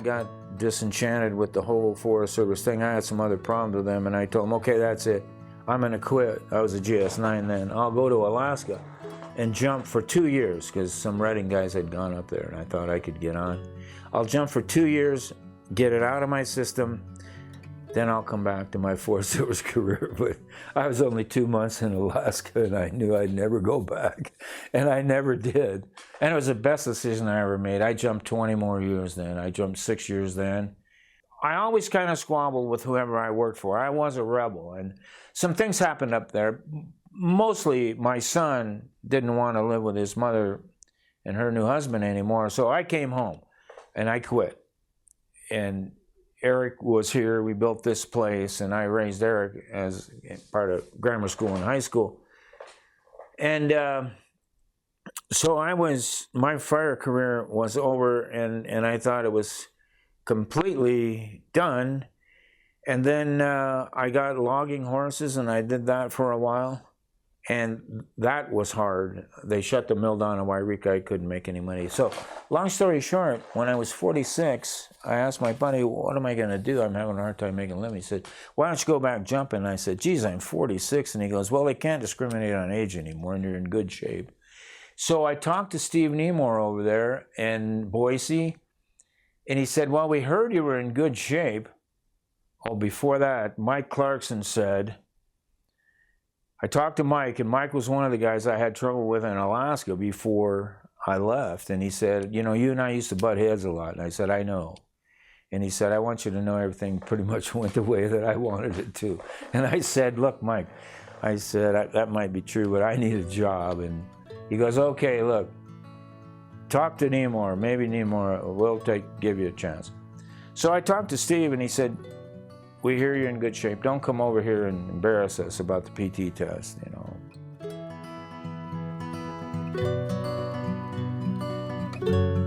got disenchanted with the whole Forest Service thing. I had some other problems with them, and I told them, okay, that's it. I'm gonna quit. I was a GS9 then. I'll go to Alaska and jump for 2 years, because some Redding guys had gone up there, and I thought I could get on. I'll jump for 2 years, get it out of my system, then I'll come back to my Forest Service career. But I was only 2 months in Alaska, and I knew I'd never go back, and I never did. And it was the best decision I ever made. I jumped 20 more years then. I jumped 6 years then. I always kind of squabbled with whoever I worked for. I was a rebel, and some things happened up there. Mostly my son didn't want to live with his mother and her new husband anymore, so I came home and I quit. And Eric was here. We built this place, and I raised Eric as part of grammar school and high school. And so my fire career was over, and I thought it was completely done. And then I got logging horses, and I did that for a while. And that was hard. They shut the mill down in Wairika. I couldn't make any money. So long story short, when I was 46, I asked my buddy, what am I going to do? I'm having a hard time making a living. He said, why don't you go back jumping? And I said, geez, I'm 46. And he goes, well, they can't discriminate on age anymore, and you're in good shape. So I talked to Steve Nemore over there in Boise, and he said, well, we heard you were in good shape. Oh, before that, Mike Clarkson said, I talked to Mike, and Mike was one of the guys I had trouble with in Alaska before I left. And he said, you know, you and I used to butt heads a lot. And I said, I know. And he said, I want you to know everything pretty much went the way that I wanted it to. And I said, look, Mike, I said, that might be true, but I need a job. And he goes, okay, look, talk to Nemore. Maybe Nemore will give you a chance. So I talked to Steve, and he said, we hear you're in good shape. Don't come over here and embarrass us about the PT test, you know.